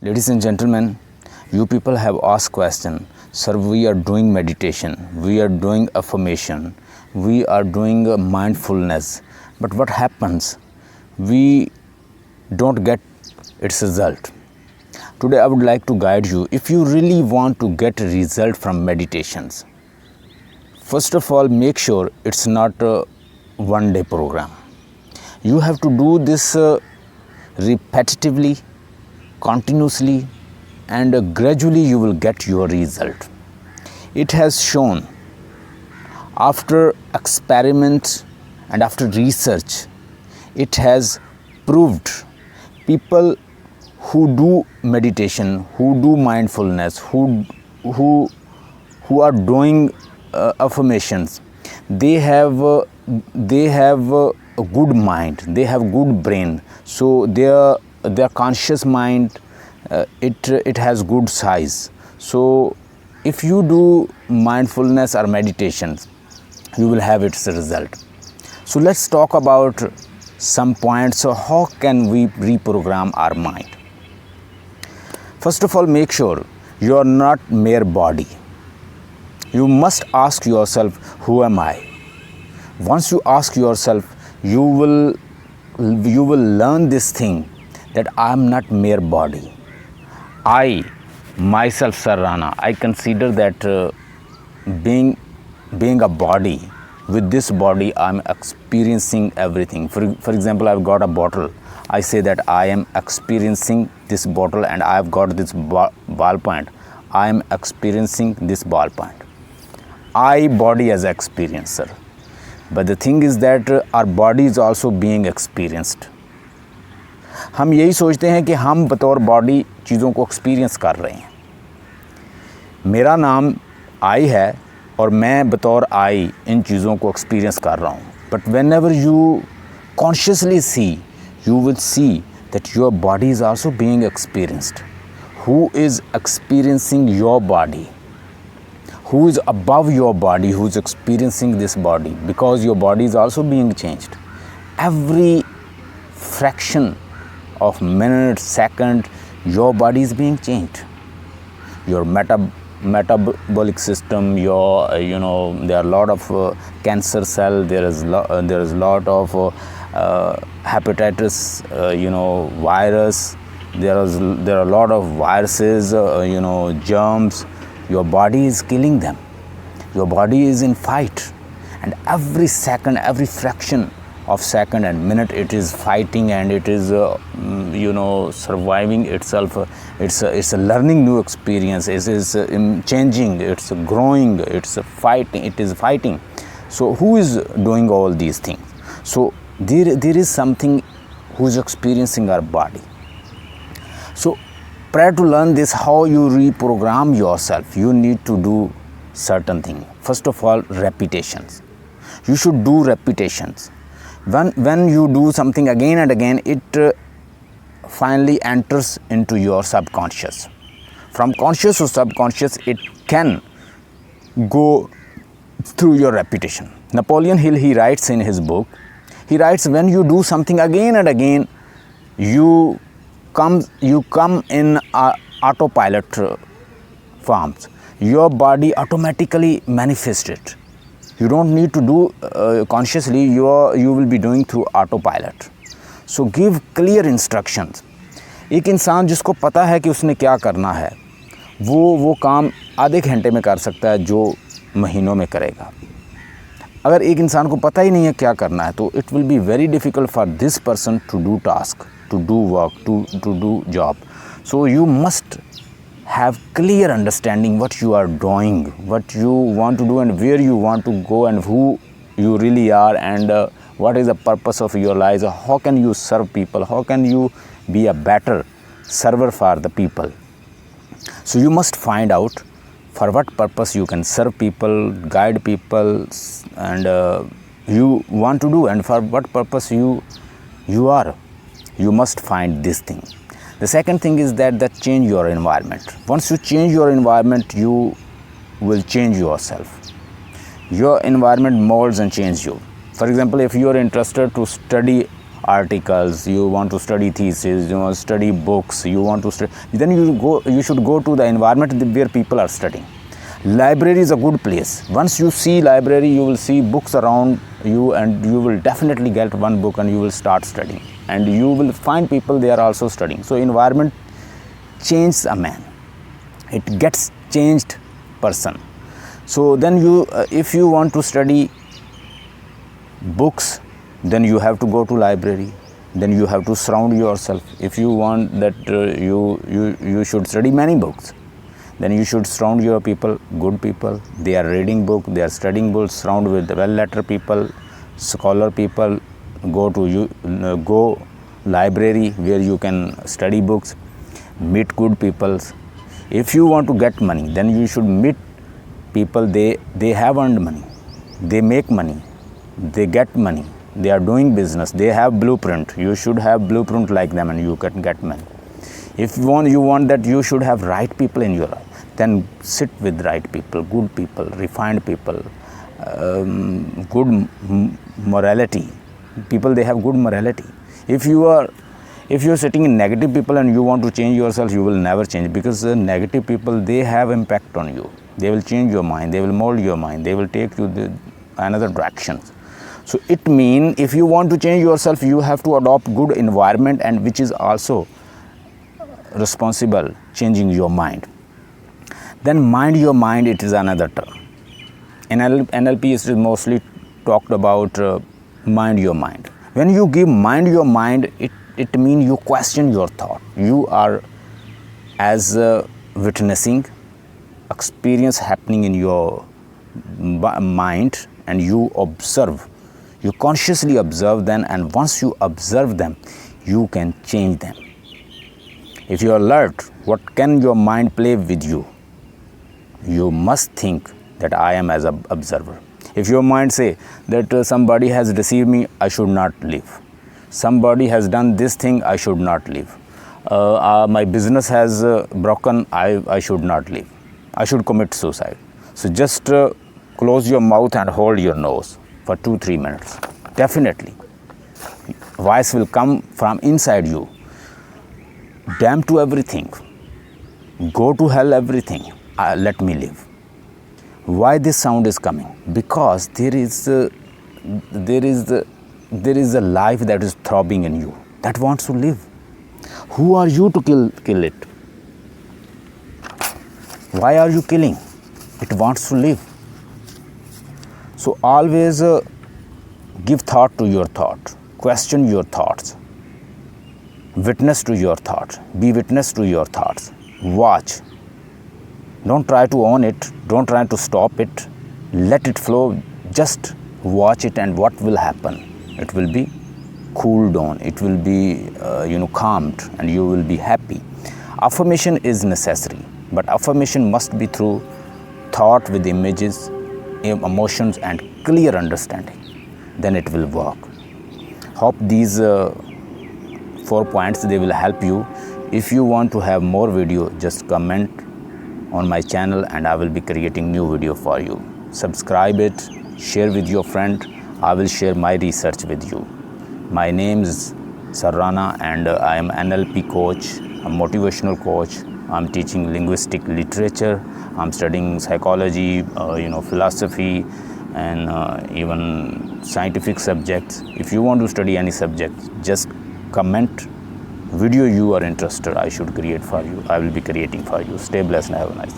Ladies and gentlemen, you people have asked question, sir, we are doing meditation, we are doing affirmation, we are doing mindfulness, but what happens? We don't get its result. Today I would like to guide you if you really want to get a result from meditations. First of all, make sure it's not a one-day program. You have to do this repetitively, continuously, and gradually you will get your result. It has shown after experiment and after research, it has proved people who do meditation, who do mindfulness, who are doing affirmations, they have a good mind, they have good brain, so their conscious mind it has good size. So if you do mindfulness or meditations, you will have its result. So let's talk about some points. So how can we reprogram our mind? First of all, make sure you are not mere body. You must ask yourself, who am I? Once you ask yourself, you will learn this thing that I am not mere body. I myself, Sir Rana, I consider that being a body, with this body I am experiencing everything. For example, I've got a bottle. I say that I am experiencing this bottle, and I've got this ballpoint. I am experiencing this ballpoint. I body as experiencer. But the thing is that our body is also being experienced. हम यही सोचते हैं कि हम बतौर body चीज़ों को experience कर रहे हैं. मेरा नाम आई है और मैं बतौर आई इन चीज़ों को एक्सपीरियंस कर रहा हूँ. But whenever you consciously see, you will see that your body is also being experienced. Who is experiencing your body? Who is above your body? Who is experiencing this body? Because your body is also being changed. Every fraction of minute, second, your body is being changed. Your metabolic system, your there are a lot of cancer cell. There is lot of hepatitis, virus. There are a lot of viruses, germs. Your body is killing them. Your body is in fight, and every second, every fraction of second and minute, it is fighting, and it is surviving itself. It's a learning new experience. It is changing. It's growing. It's fighting. It is fighting. So who is doing all these things? So there is something who is experiencing our body. So prior to learn this, how you reprogram yourself, you need to do certain things. First of all, repetitions. You should do repetitions. When you do something again and again, it finally enters into your subconscious. From conscious to subconscious, it can go through your repetition. Napoleon Hill, he writes in his book, he writes, when you do something again and again, you come in autopilot forms. Your body automatically manifests it. You don't need to do consciously. You will be doing through autopilot. So give clear instructions. एक इंसान जिसको पता है कि उसने क्या करना है, वो काम आधे घंटे में कर सकता है जो महीनों में करेगा. अगर एक इंसान को पता ही नहीं है क्या करना है, तो it will be very difficult for this person to do task, to do work, to do job. So you must have clear understanding what you are doing, what you want to do, and where you want to go, and who you really are, and what is the purpose of your life. How can you serve people? How can you be a better server for the people? So you must find out for what purpose you can serve people, guide people, and you want to do, and for what purpose you are. You must find this thing. The second thing is that change your environment. Once you change your environment, you will change yourself. Your environment molds and changes you. For example, if you are interested to study articles, you want to study thesis, you want to study books, you want to study, then you should go to the environment where people are studying. Library is a good place. Once you see library, you will see books around you, and you will definitely get one book and you will start studying, and you will find people they are also studying. So environment changes a man, it gets changed person. So then you if you want to study books, then you have to go to library, then you have to surround yourself. If you want that you should study many books, then you should surround your people, good people, they are reading book, they are studying books, surround with well-lettered people, scholar people. Go library where you can study books, meet good people. If you want to get money, then you should meet people, they have earned money, they make money, they get money, they are doing business, they have blueprint. You should have blueprint like them and you can get money. If you want that you should have right people in your life, then sit with right people, good people, refined people, good morality people, they have good morality. If you are sitting in negative people and you want to change yourself, you will never change, because negative people, they have impact on you. They will change your mind, they will mold your mind, they will take you another direction. So it means if you want to change yourself, you have to adopt good environment, and which is also responsible changing your mind. Then mind your mind, it is another term. In NLP is mostly talked about mind your mind. When you give mind your mind, it means you question your thought. You are as witnessing experience happening in your mind, and you observe. You consciously observe them, and once you observe them, you can change them. If you are alert, what can your mind play with you? You must think that I am as an observer. If your mind say that somebody has deceived me, I should not live. Somebody has done this thing, I should not live. My business has broken, I should not live. I should commit suicide. So just close your mouth and hold your nose for 2-3 minutes. Definitely, voice will come from inside you. Damn to everything. Go to hell everything. Let me live. Why this sound is coming? Because there is a life that is throbbing in you, that wants to live. Who are you to kill it? Why are you killing? It wants to live. So always give thought to your thought. Question your thoughts. Witness to your thoughts. Be witness to your thoughts. Watch. Don't try to own it. Don't try to stop it. Let it flow. Just watch it, and what will happen? It will be cooled down. It will be calmed, and you will be happy. Affirmation is necessary, but affirmation must be through thought with images, emotions, and clear understanding. Then it will work. Hope these 4 points, they will help you. If you want to have more video, just comment on my channel and I will be creating new video for you. Subscribe it, share with your friend. I will share my research with you. My name is Sarrana, and I am NLP coach, a motivational coach. I'm teaching linguistic literature. I'm studying psychology, philosophy, and even scientific subjects. If you want to study any subject, just comment video you are interested. I should create for you. I will be creating for you. Stay blessed and have a nice day.